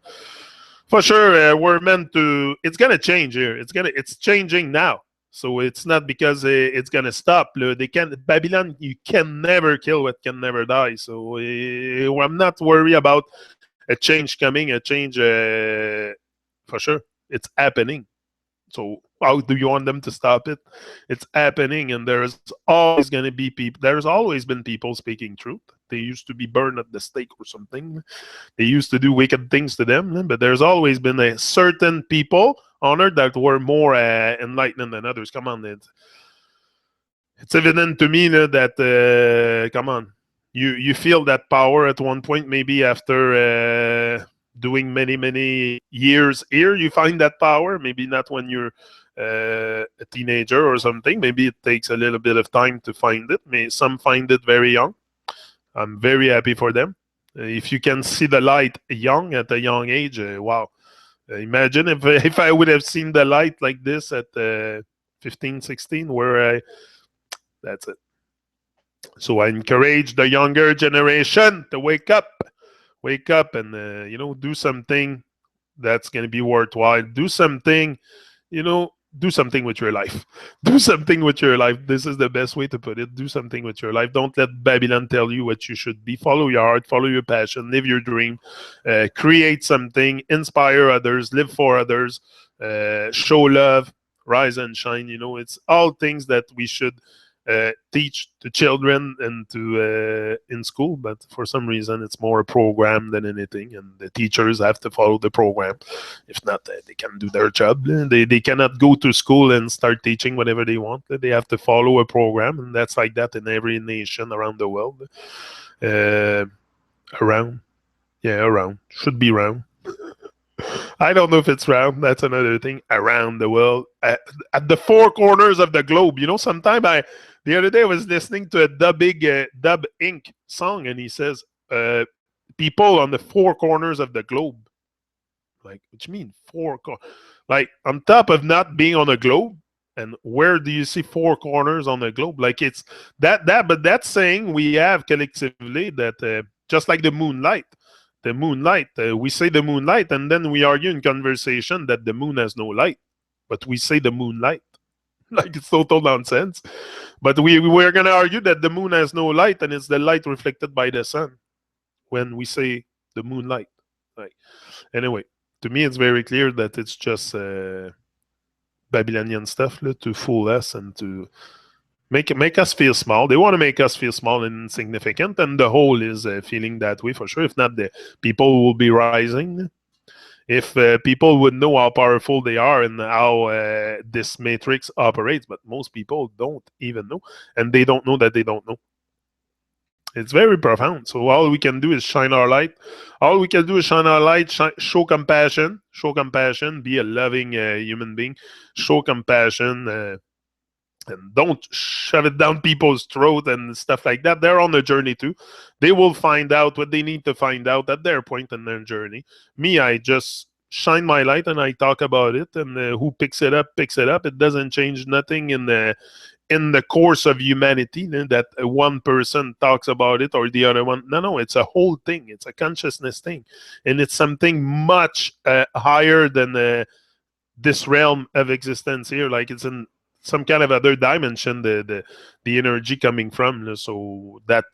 for sure, we're meant to. It's gonna change here. It's changing now. So it's not because it's gonna stop. They can Babylon. You can never kill what can never die. So I'm not worried about a change coming. A change for sure. It's happening. So how do you want them to stop it? It's happening, and there's always going to be people. There's always been people speaking truth. They used to be burned at the stake or something. They used to do wicked things to them, but there's always been a certain people on earth that were more enlightened than others. Come on, it's evident to me that come on, you feel that power at one point, maybe after doing many years here, you find that power. Maybe not when you're a teenager or something. Maybe it takes a little bit of time to find it. Some find it very young. I'm very happy for them. If you can see the light young at a young age, wow. Imagine if I would have seen the light like this at 15, 16, where that's it. So I encourage the younger generation to wake up, and do something that's going to be worthwhile. Do something, do something with your life. Do something with your life. This is the best way to put it. Do something with your life. Don't let Babylon tell you what you should be. Follow your heart, follow your passion, live your dream, create something, inspire others, live for others, show love, rise and shine. It's all things that we should teach to children and to in school, but for some reason it's more a program than anything, and the teachers have to follow the program. If not, they can do their job. They cannot go to school and start teaching whatever they want. They have to follow a program, and that's like that in every nation around the world. Around, yeah, around should be round. I don't know if it's round. That's another thing. Around the world, at the four corners of the globe. Sometime the other day I was listening to a Dub Inc. song, and he says, "People on the four corners of the globe." Like, what you mean like on top of not being on a globe, and where do you see four corners on the globe? Like it's but that's saying we have collectively that just like the moonlight. The moonlight. We say the moonlight, and then we argue in conversation that the moon has no light, but we say the moonlight. Like it's total nonsense. But we're gonna argue that the moon has no light, and it's the light reflected by the sun when we say the moonlight. Like anyway, to me, it's very clear that it's just Babylonian stuff to fool us and to make us feel small. They want to make us feel small and insignificant, and the whole is feeling that way for sure. If not, the people will be rising. If people would know how powerful they are and how this matrix operates, but most people don't even know, and they don't know that they don't know. It's very profound. So all we can do is shine our light. All we can do is shine our light, show compassion, be a loving human being, show compassion, and don't shove it down people's throat and stuff like that. They're on a journey too. They will find out what they need to find out at their point in their journey. Me, I just shine my light and I talk about it, and who picks it up, picks it up. It doesn't change nothing in the course of humanity that one person talks about it or the other one. No, it's a whole thing. It's a consciousness thing, and it's something much higher than this realm of existence here. Like it's in some kind of other dimension, the energy coming from. So that's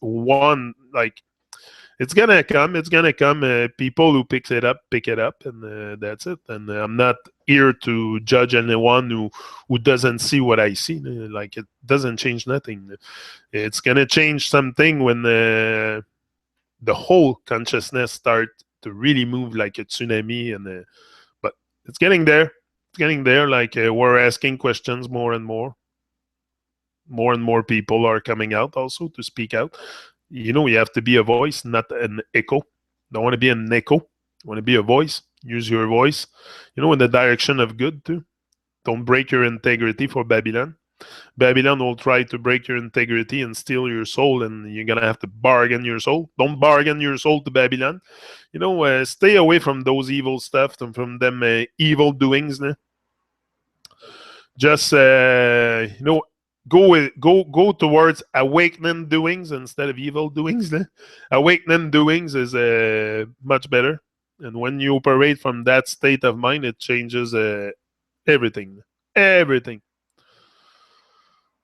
one, like it's gonna come. People who pick it up, and that's it. And I'm not here to judge anyone who doesn't see what I see. Like it doesn't change nothing. It's gonna change something when the whole consciousness start to really move like a tsunami. And but it's getting there. It's getting there. Like we're asking questions more and more. More and more people are coming out also to speak out. You have to be a voice, not an echo. Don't want to be an echo. You want to be a voice. Use your voice. In the direction of good too. Don't break your integrity for Babylon. Babylon will try to break your integrity and steal your soul, and you're gonna have to bargain your soul. Don't bargain your soul to Babylon. Stay away from those evil stuff and from them evil doings. Just go towards awakening doings instead of evil doings. Awakening doings is much better, and when you operate from that state of mind, it changes everything.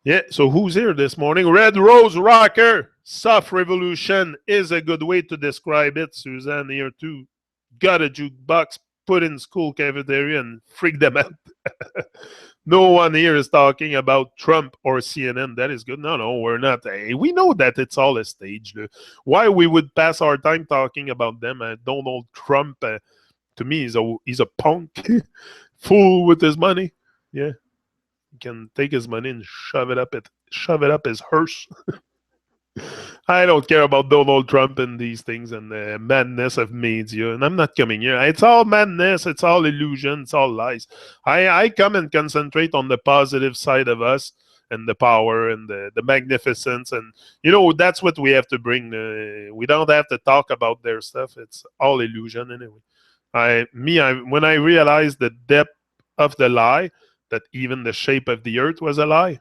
Yeah, so who's here this morning? Red Rose Rocker. Soft Revolution is a good way to describe it. Suzanne here too. Got a jukebox, put in school cafeteria and freak them out. No one here is talking about Trump or CNN. That is good. No, we're not. Hey, we know that it's all a stage. Why we would pass our time talking about them? Donald Trump, to me, he's a punk. Fool with his money. Yeah. He can take his money and shove it up his hearse. I don't care about Donald Trump and these things and the madness of media. And I'm not coming here. It's all madness. It's all illusion. It's all lies. I come and concentrate on the positive side of us and the power and the magnificence. And, that's what we have to bring. We don't have to talk about their stuff. It's all illusion anyway. When I realized the depth of the lie, that even the shape of the earth was a lie,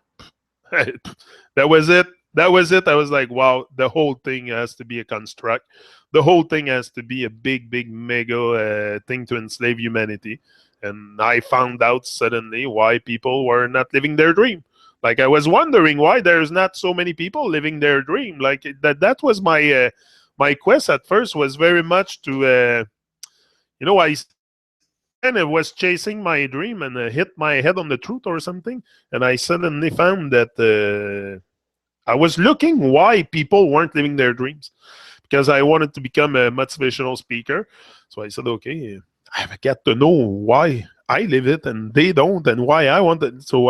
that was it. That was it. I was like, wow, the whole thing has to be a construct. The whole thing has to be a big, big, mega thing to enslave humanity. And I found out suddenly why people were not living their dream. Like I was wondering why there's not so many people living their dream. Like that was my quest at first was very much to I kind of was chasing my dream and hit my head on the truth or something, and I suddenly found that I was looking why people weren't living their dreams because I wanted to become a motivational speaker. So I said, okay, I got to know why I live it and they don't, and why I want it. So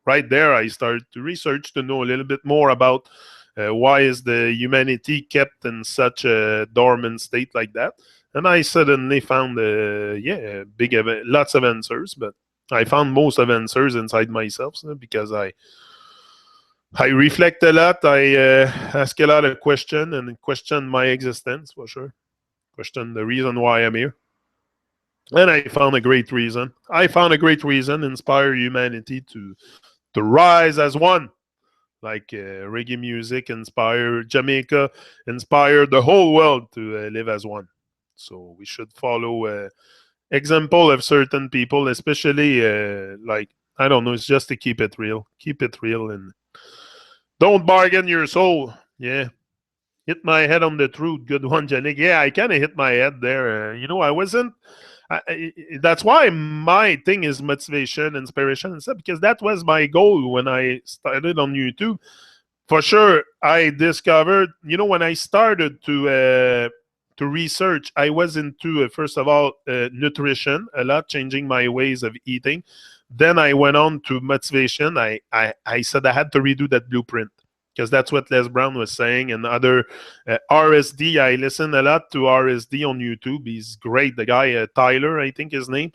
right there, I started to research to know a little bit more about why is the humanity kept in such a dormant state like that. And I suddenly found, lots of answers, but I found most of answers inside myself because I reflect a lot. I ask a lot of questions and question my existence for sure. Question the reason why I'm here. And I found a great reason. I found a great reason inspire humanity to rise as one. Like reggae music inspire Jamaica, inspire the whole world to live as one. So we should follow example of certain people, especially like I don't know. It's just to keep it real, and don't bargain your soul. Yeah, hit my head on the truth. Good one, Janik. Yeah, I kind of hit my head there. I wasn't. That's why my thing is motivation, inspiration, and stuff because that was my goal when I started on YouTube. For sure, I discovered. When I started to research, I was into first of all nutrition a lot, changing my ways of eating. Then I went on to motivation. I said I had to redo that blueprint because that's what Les Brown was saying and other RSD. I listen a lot to RSD on YouTube. He's great. The guy Tyler, I think his name.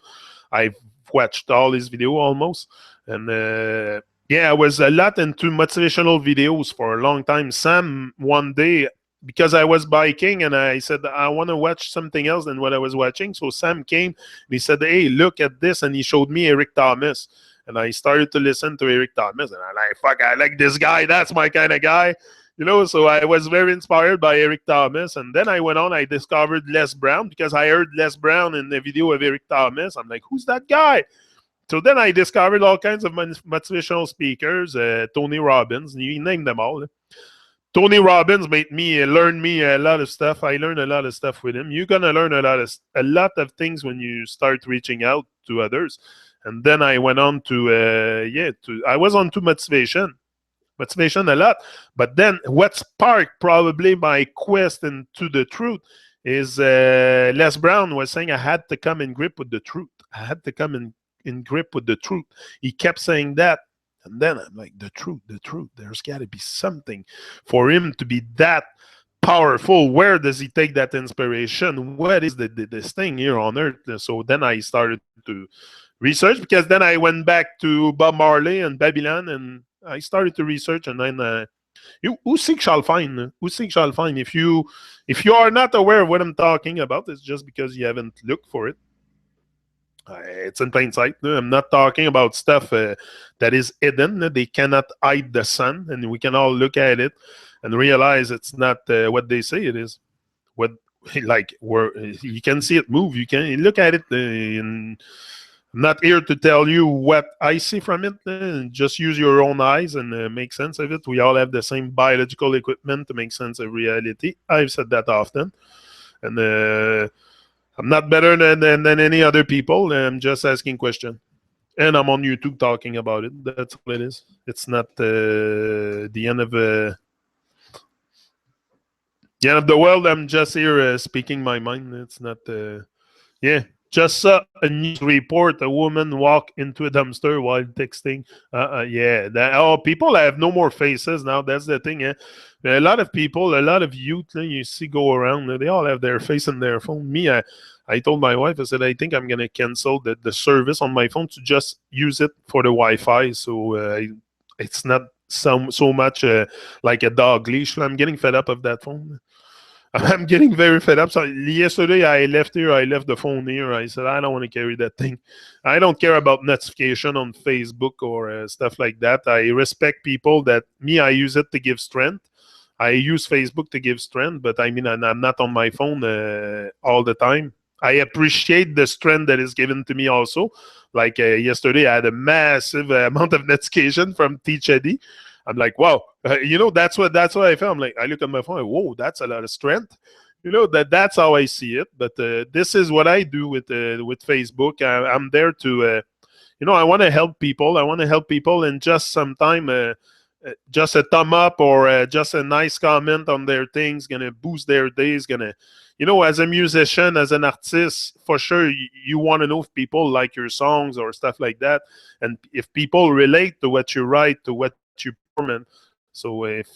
I've watched all his video almost, and I was a lot into motivational videos for a long time. Sam one day, because I was biking and I said I want to watch something else than what I was watching. So Sam came and he said, "Hey, look at this," and he showed me Eric Thomas. And I started to listen to Eric Thomas, and I'm like, "Fuck, I like this guy. That's my kind of guy." So I was very inspired by Eric Thomas. And then I went on, I discovered Les Brown because I heard Les Brown in the video of Eric Thomas. I'm like, who's that guy? So then I discovered all kinds of motivational speakers, Tony Robbins, you name them all. Tony Robbins made me learn me a lot of stuff. I learned a lot of stuff with him. You're gonna learn a lot of things when you start reaching out to others. And then I went on I was on to motivation a lot. But then what sparked probably my quest into the truth is Les Brown was saying I had to come in grip with the truth. I had to come in grip with the truth. He kept saying that. And then I'm like, the truth. There's got to be something for him to be that powerful. Where does he take that inspiration? What is this thing here on earth? So then I started to research because then I went back to Bob Marley and Babylon and I started to research and then who seek shall find. Who seek shall find. If you are not aware of what I'm talking about, it's just because you haven't looked for it. It's in plain sight. I'm not talking about stuff that is hidden. They cannot hide the sun, and we can all look at it and realize it's not what they say it is. What where you can see it move. You can look at it. I'm not here to tell you what I see from it. Just use your own eyes and make sense of it. We all have the same biological equipment to make sense of reality. I've said that often, and I'm not better than any other people. I'm just asking questions. And I'm on YouTube talking about it. That's all it is. It's not the end of the world. I'm just here speaking my mind. It's not. Yeah. Just saw a news report: a woman walk into a dumpster while texting. Yeah. People have no more faces now. That's the thing. Eh? A lot of people, a lot of youth, you see go around. They all have their face in their phone. Me, I told my wife, I said, I think I'm gonna cancel the service on my phone to just use it for the Wi-Fi. So it's not so much like a dog leash. I'm getting fed up of that phone. I'm getting very fed up. So yesterday I left here. I left the phone here. I said I don't want to carry that thing. I don't care about notification on Facebook or stuff like that. I respect people that me. I use it to give strength. I use Facebook to give strength, but I mean I'm not on my phone all the time. I appreciate the strength that is given to me also. Like yesterday, I had a massive amount of notification from Teachady. I'm like, wow, that's what I felt. I'm like, I look at my phone, whoa, that's a lot of strength. That's how I see it. But this is what I do with Facebook. I'm there to, I want to help people. I want to help people, and just sometime, just a thumb up or just a nice comment on their things gonna boost their days. As a musician, as an artist, for sure, you want to know if people like your songs or stuff like that, and if people relate to what you write, to what you perform. And so if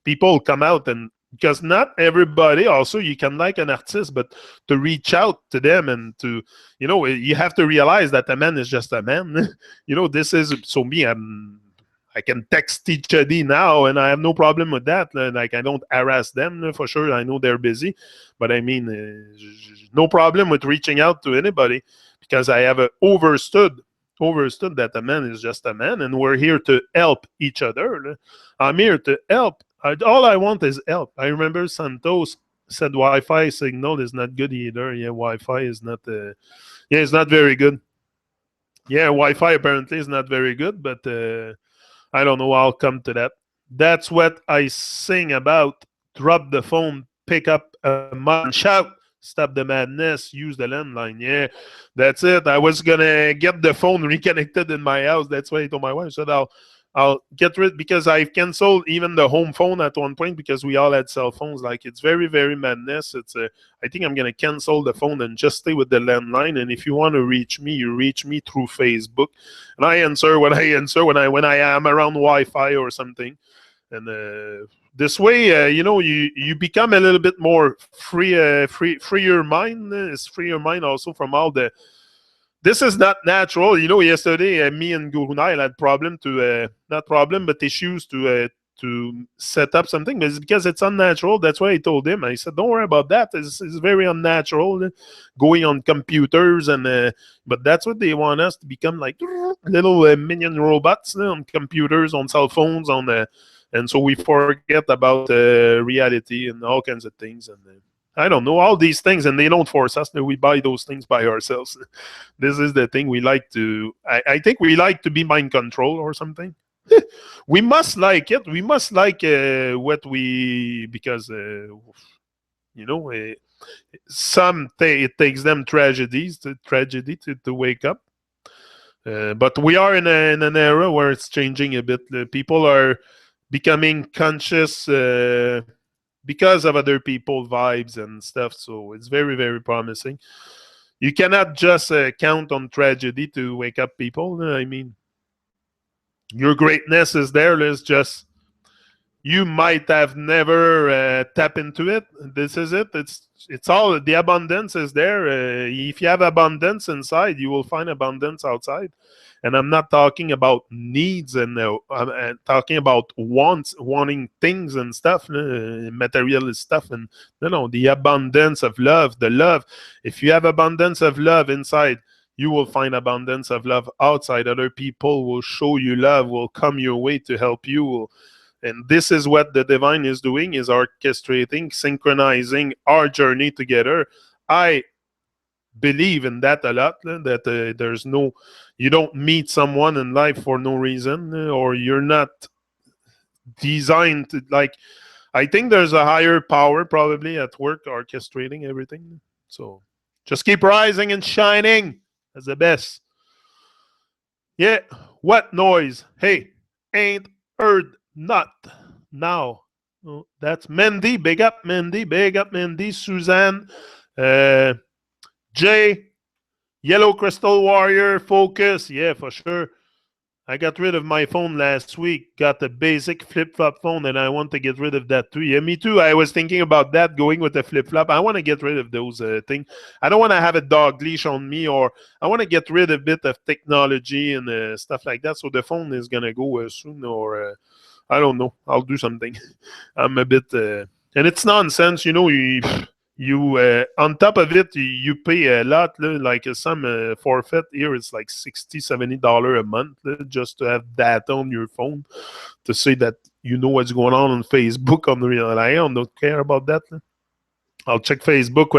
people come out, and because not everybody, also you can like an artist, but to reach out to them and to, you have to realize that a man is just a man. This is so me. I can text Teacher D now, and I have no problem with that. Like, I don't harass them for sure. I know they're busy, but I mean, no problem with reaching out to anybody, because I have overstood that a man is just a man, and we're here to help each other. I'm here to help. All I want is help. I remember Santos said Wi-Fi signal is not good either. Yeah, Wi-Fi is not. It's not very good. Yeah, Wi-Fi apparently is not very good, but. I don't know. I'll come to that. That's what I sing about. Drop the phone, pick up a mic and shout. Stop the madness. Use the landline. Yeah, that's it. I was gonna get the phone reconnected in my house. That's why I told my wife. I said I'll get rid, because I've canceled even the home phone at one point, because we all had cell phones. Like, it's very, very madness. I think I'm gonna cancel the phone and just stay with the landline. And if you want to reach me, you reach me through Facebook, and I answer when I answer when I am around Wi-Fi or something. And this way, you become a little bit more free your mind. It's free your mind also from all the. This is not natural. Yesterday, me and Gurunai had not problem, but issues to set up something. But it's because it's unnatural. That's why I told him. I said, don't worry about that. It's very unnatural going on computers. But that's what they want us to become, like little minion robots on computers, on cell phones, and so we forget about reality and all kinds of things. And I don't know, all these things, and they don't force us. We buy those things by ourselves. This is the thing we like to. I think we like to be mind control or something. We must like it. We must like what we, because it takes them tragedy to wake up. But we are in an era where it's changing a bit. People are becoming conscious because of other people vibes and stuff. So it's very, very promising. You cannot just count on tragedy to wake up people. I mean, your greatness is there. Let's just, you might have never tap into it. This is it. It's all, the abundance is there. If you have abundance inside, you will find abundance outside. And I'm not talking about needs, and I'm talking about wanting things and stuff, materialist stuff. And no, the abundance of love, the love. If you have abundance of love inside, you will find abundance of love outside. Other people will show you love, will come your way to help you. And this is what the divine is doing, is orchestrating, synchronizing our journey together. I believe in that a lot, that there's no, you don't meet someone in life for no reason, or you're not designed to, like, I think there's a higher power probably at work orchestrating everything. So just keep rising and shining as the best. Yeah, what noise? Hey, ain't heard not now. Oh, that's Mendy. Big up Mendy. Big up Mendy. Suzanne. Jay. Yellow Crystal Warrior, focus. Yeah, for sure. I got rid of my phone last week. Got the basic flip flop phone, and I want to get rid of that too. Yeah, me too. I was thinking about that, going with the flip flop. I want to get rid of those things. I don't want to have a dog leash on me, or I want to get rid of a bit of technology and stuff like that. So the phone is gonna go soon, or I don't know. I'll do something. I'm a bit, and it's nonsense. You on top of it, you pay a lot. Like some forfeit here is like $60-$70 a month just to have data on your phone to say that you know what's going on Facebook. On real, I don't care about that. I'll check Facebook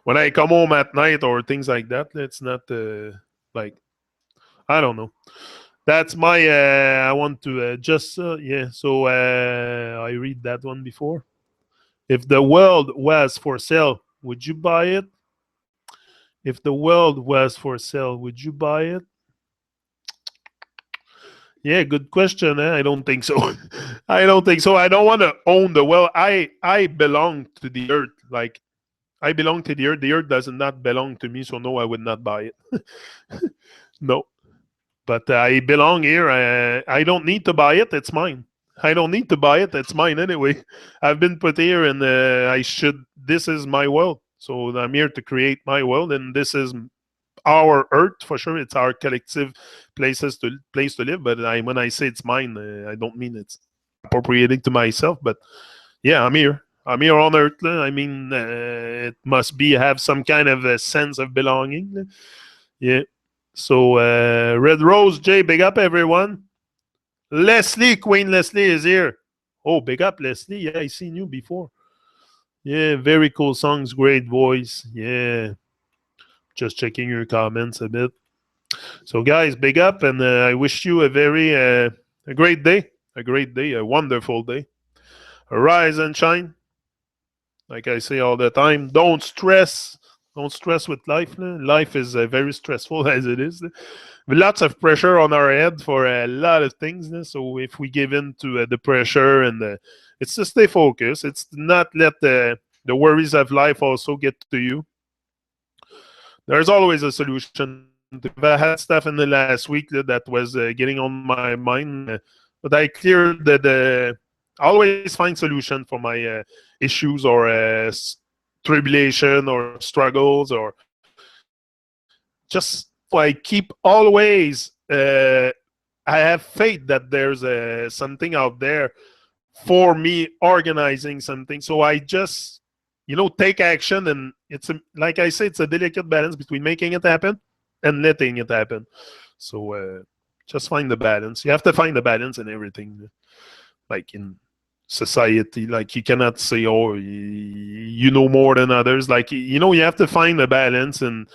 when I come home at night or things like that. It's not like I don't know. That's my. I want to just yeah. So I read that one before. If the world was for sale, would you buy it? If the world was for sale, would you buy it? Yeah, good question. I don't think so. I don't think so. I don't want to own the world. I belong to the earth. Like I belong to the earth. The earth does not belong to me, so no, I would not buy it. No. But I belong here. I don't need to buy it. It's mine. I don't need to buy it. It's mine anyway. I've been put here, and I should. This is my world. So I'm here to create my world, and this is our earth for sure. It's our collective place to live. But when I say it's mine, I don't mean it's appropriating to myself. But yeah, I'm here. I'm here on earth. I mean, it must be have some kind of a sense of belonging. Yeah. So Red Rose J, big up everyone. Leslie, Queen Leslie is here. Oh, big up Leslie. Yeah, I seen you before. Yeah, very cool songs, great voice. Yeah. Just checking your comments a bit. So guys, big up, and I wish you a great day, a wonderful day. Rise and shine. Like I say all the time, don't stress. Don't stress with life. Life is very stressful as it is. Lots of pressure on our head for a lot of things. So if we give in to the pressure it's to stay focused. It's to not let the worries of life also get to you. There's always a solution to it. I had stuff in the last week that was getting on my mind, but I cleared I always find solution for my issues or tribulation or struggles or just so I keep always I have faith that there's something out there for me organizing something. So I just take action, and like I say, it's a delicate balance between making it happen and letting it happen. So just find the balance. You have to find the balance in everything, like in society. Like you cannot say, oh, you know more than others. Like you have to find the balance in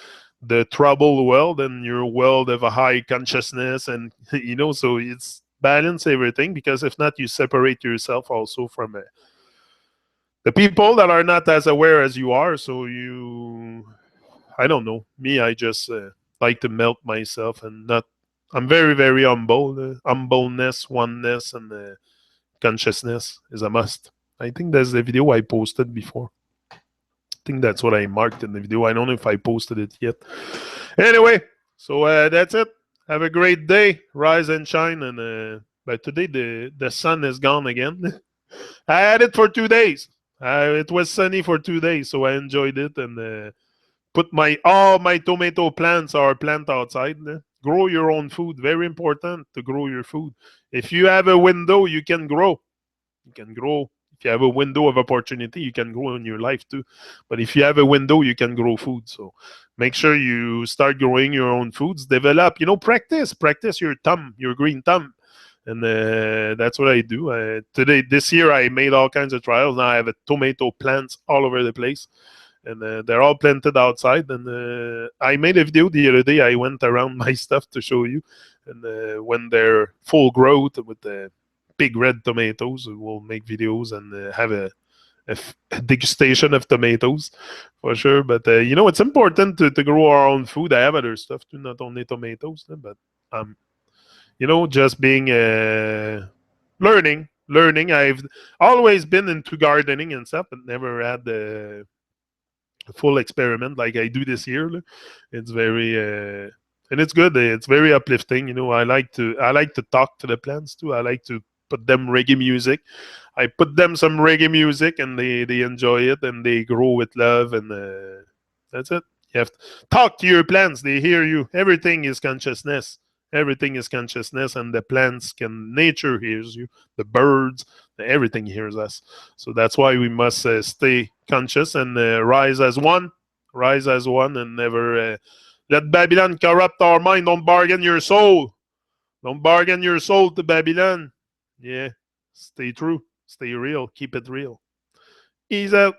the troubled world and your world of a high consciousness, and so it's balance everything, because if not, you separate yourself also from the people that are not as aware as you are. So I don't know. Me, I just like to melt myself and not. I'm very, very humble. Humbleness, oneness, and consciousness is a must. I think that's the video I posted before. I think that's what I marked in the video. I don't know if I posted it yet. Anyway, so that's it. Have a great day. Rise and shine. And but today the sun is gone again. I had it for 2 days. It was sunny for 2 days, so I enjoyed it, and put all my tomato plants are planted outside. Grow your own food. Very important to grow your food. If you have a window, you can grow. You can grow. If you have a window of opportunity, you can grow in your life too. But if you have a window, you can grow food. So make sure you start growing your own foods. Develop, practice your green thumb. And that's what I do. This year, I made all kinds of trials. Now I have tomato plants all over the place, and they're all planted outside. And I made a video the other day. I went around my stuff to show you, and when they're full growth with the big red tomatoes, we'll make videos and have a degustation of tomatoes for sure. But it's important to grow our own food. I have other stuff too, not only tomatoes, but just being learning. I've always been into gardening and stuff, but never had full experiment like I do this year. It's very and it's good. It's very uplifting. I like to talk to the plants too. I like to put them reggae music. I put them some reggae music, and they enjoy it, and they grow with love, and that's it. You have to talk to your plants. They hear you. Everything is consciousness. Everything is consciousness, and the plants can. Nature hears you. The birds, everything hears us. So that's why we must stay conscious and rise as one. Rise as one, and never let Babylon corrupt our mind. Don't bargain your soul. Don't bargain your soul to Babylon. Yeah. Stay true. Stay real. Keep it real. Ease out.